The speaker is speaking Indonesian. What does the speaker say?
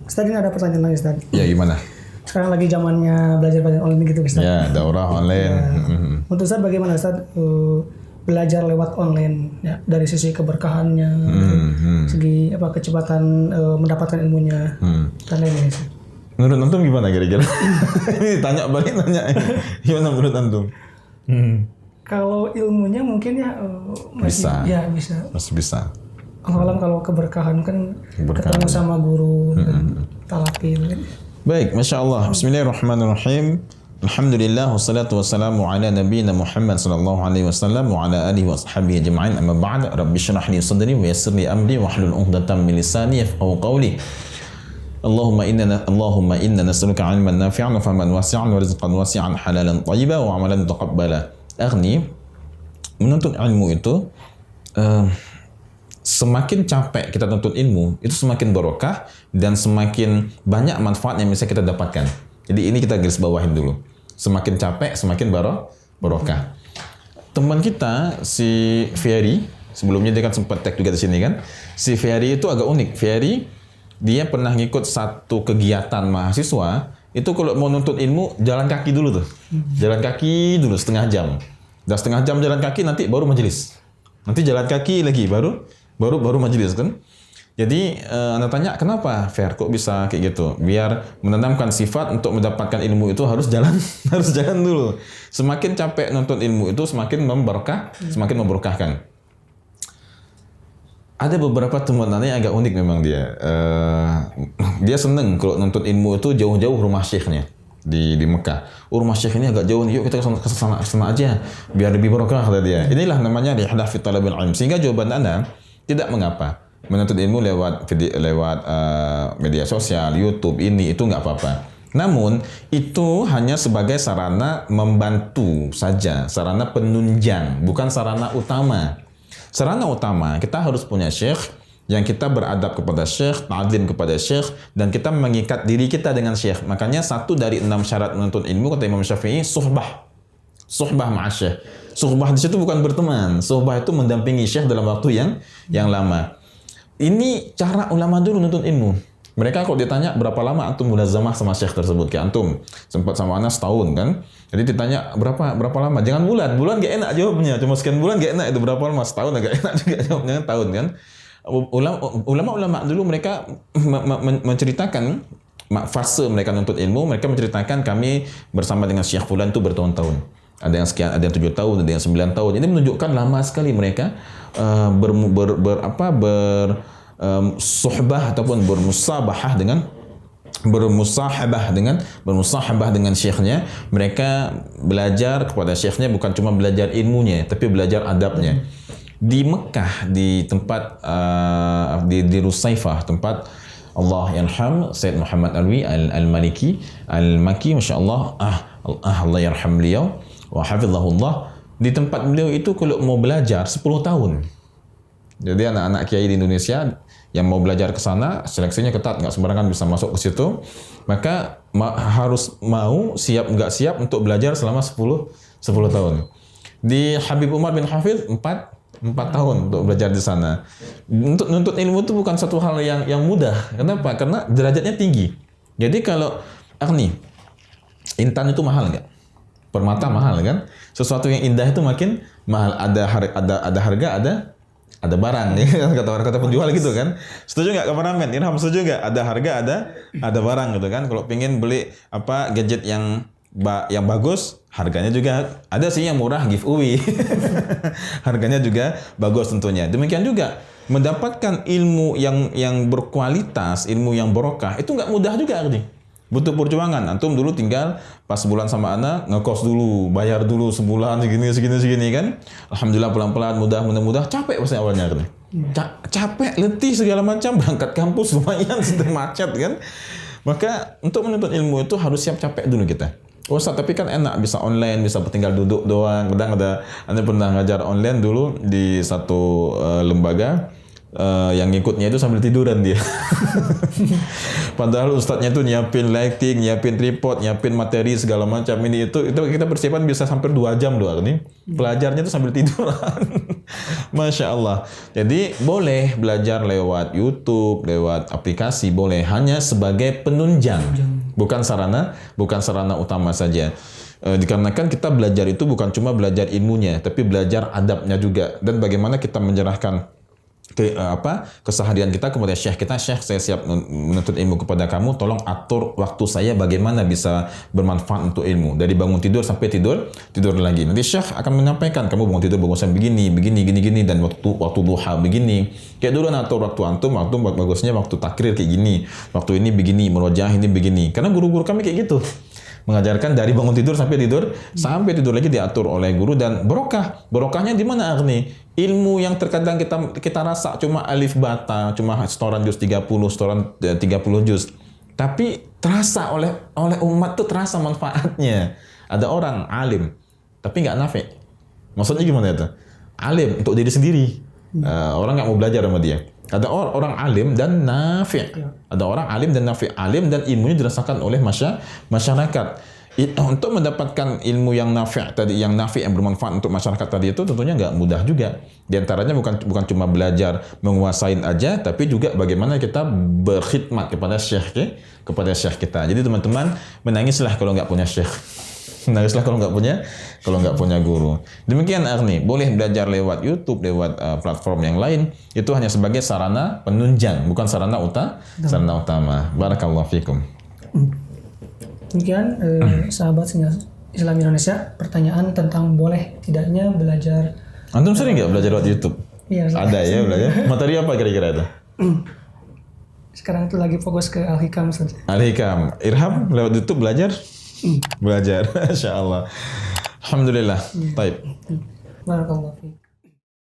Ustaz, ini ada pertanyaan lagi Ustaz. Ya gimana? Sekarang lagi zamannya belajar online gitu Ustaz. Ya, daurah online. Untuk Ustaz bagaimana Ustaz belajar lewat online ya, dari sisi keberkahannya, dari segi kecepatan mendapatkan ilmunya dan lain-lain. Menurut antum gimana kira-kira? Ini tanya balik nanya. Gimana menurut antum? Kalau ilmunya mungkin ya masih Bisa. ya bisa. Masih bisa. Alam kalau keberkahan kan ketemu sama guru dan talaqin. Baik, Masya Allah. Bismillahirrahmanirrahim. Alhamdulillah wassalatu wassalamu ala nabiyina Muhammad sallallahu alaihi wasallam wa ala alihi wa sahbihi ajma'in. Amma ba'd. Rabbi shrah li sadri wa yassir li amri wa hlul 'uqdatam min lisani yafqahu qawli. Allahumma inna nas'aluka 'ilman nafi'an wa fahman wasi'an wa rizqan wasi'an halalan thayyiban wa 'amalan mutaqabbala. Akhni, menuntut ilmu itu semakin capek kita tuntut ilmu, itu semakin barokah dan semakin banyak manfaat yang bisa kita dapatkan. Jadi ini kita garis bawahin dulu. Semakin capek, semakin barokah. Teman kita, si Ferry, sebelumnya dia kan sempat tag juga di sini kan. Si Ferry itu agak unik. Ferry, dia pernah ngikut satu kegiatan mahasiswa, itu kalau mau nuntut ilmu, jalan kaki dulu tuh. Jalan kaki dulu, setengah jam. Dan setengah jam jalan kaki, nanti baru majelis. Nanti jalan kaki lagi, baru majelis kan. Jadi anda tanya kenapa Fer kok bisa kayak gitu? Biar menanamkan sifat untuk mendapatkan ilmu itu harus jalan harus jalan dulu. Semakin capek nuntut ilmu itu semakin memberkahkan. Ada beberapa teman anda yang agak unik memang dia. Dia seneng kalau nuntut ilmu itu jauh-jauh rumah syekhnya di Mekah. Rumah syekh ini agak jauh nih, yuk kita ke sana aja biar lebih barokah kata dia. Inilah namanya rihlah fi talabil ilm. Sehingga jawaban anda tidak mengapa menuntut ilmu lewat media sosial, YouTube ini itu nggak apa-apa. Namun itu hanya sebagai sarana membantu saja, sarana penunjang, bukan sarana utama. Sarana utama kita harus punya syekh yang kita beradab kepada syekh, ta'zim kepada syekh, dan kita mengikat diri kita dengan syekh. Makanya 1 dari 6 syarat menuntut ilmu kata Imam Syafi'i, suhbah ma'a syekh. Suhbah di situ bukan berteman, suhbah itu mendampingi syekh dalam waktu yang lama. Ini cara ulama dulu nuntut ilmu. Mereka kalau ditanya berapa lama antum mulazamah sama syekh tersebut, kayak antum sempat sama anak setahun kan. Jadi ditanya berapa lama, jangan bulan gak enak jawabnya, cuma sekian bulan gak enak, itu berapa lama, setahun agak enak juga jawabnya, tahun kan. Ulama-ulama dulu mereka menceritakan fase mereka nuntut ilmu, mereka menceritakan kami bersama dengan syekh fulan itu bertahun-tahun. Ada yang sekian, ada yang 7 tahun, ada yang 9 tahun. Ini menunjukkan lama sekali mereka bersuhbah ataupun bermusahabah dengan syekhnya. Mereka belajar kepada syekhnya bukan cuma belajar ilmunya, tapi belajar adabnya. Di Mekah, di tempat di Rusaifah, tempat Allah yarham Sayyid Muhammad Alwi Al-Maliki Al-Maki, Masya Allah, Allah yarham beliau wa hafizahullah. Di tempat beliau itu kalau mau belajar 10 tahun. Jadi anak-anak kiai di Indonesia yang mau belajar ke sana, seleksinya ketat, nggak sembarangan bisa masuk ke situ. Maka harus mau nggak siap untuk belajar selama 10 tahun. Di Habib Umar bin Hafidh 4 tahun untuk belajar di sana. Untuk nuntut ilmu itu bukan satu hal yang mudah. Kenapa? Karena derajatnya tinggi. Jadi kalau intan itu mahal nggak? Permata mahal kan? Sesuatu yang indah itu makin mahal. Ada harga, ada barang, ya kata penjual gitu kan. Setuju nggak kameramen? Irham setuju nggak? Ada harga, ada barang gitu kan. Kalau pengen beli gadget yang bagus, harganya juga ada sih yang murah, giveaway. Harganya juga bagus tentunya. Demikian juga mendapatkan ilmu yang berkualitas, ilmu yang barokah itu nggak mudah juga artinya. Butuh perjuangan. Antum dulu tinggal pas sebulan sama anak, ngekos dulu, bayar dulu sebulan segini kan. Alhamdulillah pelan-pelan, mudah, capek pasti awalnya kan. Capek, letih segala macam, berangkat kampus lumayan sedang macet kan. Maka untuk menuntut ilmu itu harus siap capek dulu kita. Ustaz, tapi kan enak bisa online, bisa tinggal duduk doang. Kadang anda pernah ngajar online dulu di satu lembaga. yang ngikutnya itu sambil tiduran dia. Padahal ustadznya tuh nyiapin lighting, nyiapin tripod, nyiapin materi segala macam ini itu kita persiapan bisa sampai 2 jam doang nih. Pelajarnya tuh sambil tiduran. Masya Allah. Jadi boleh belajar lewat YouTube, lewat aplikasi boleh, hanya sebagai penunjang, bukan sarana utama saja. Dikarenakan kita belajar itu bukan cuma belajar ilmunya, tapi belajar adabnya juga dan bagaimana kita menyerahkan keseharian kita kepada syekh kita. Syekh, saya siap menuntut ilmu kepada kamu, tolong atur waktu saya bagaimana bisa bermanfaat untuk ilmu, dari bangun tidur sampai tidur lagi. Nanti syekh akan menyampaikan, kamu bangun tidur bagusan begini dan waktu duha begini. Kayak dulu atur waktu antum, waktu bagusnya waktu takrir kayak gini, waktu ini begini, merojah ini begini. Karena guru-guru kami kayak gitu. Mengajarkan dari bangun tidur sampai tidur lagi diatur oleh guru, dan barokahnya di mana Agni? Ilmu yang terkadang kita rasa cuma alif bata, cuma setoran juz 30, setoran 30 juz, tapi terasa oleh umat tuh terasa manfaatnya. Ada orang alim tapi nggak nafi. Maksudnya gimana itu? Alim untuk diri sendiri, orang nggak mau belajar sama dia. Ada orang alim dan nafi'. Ada orang alim dan nafi'. Alim dan ilmunya dirasakan oleh masyarakat. Untuk mendapatkan ilmu yang nafi' tadi, yang bermanfaat untuk masyarakat tadi itu tentunya nggak mudah juga. Di antaranya bukan cuma belajar menguasain aja, tapi juga bagaimana kita berkhidmat kepada syekh kita. Jadi teman-teman, menangislah kalau nggak punya syekh. Menangislah kalau nggak punya guru. Demikian Agni, boleh belajar lewat YouTube, lewat platform yang lain. Itu hanya sebagai sarana penunjang, bukan sarana utama. Barakallahu fikum. Demikian sahabat Islam Indonesia, pertanyaan tentang boleh tidaknya belajar. Antum sering nggak belajar lewat YouTube? Iya. Ada ya belajar. Materi apa kira-kira itu? Sekarang itu lagi fokus ke Al-Hikam saja. Al-Hikam. Irham lewat YouTube belajar? Belajar. Masya Allah. Alhamdulillah. Baik. Barakallahu fiik.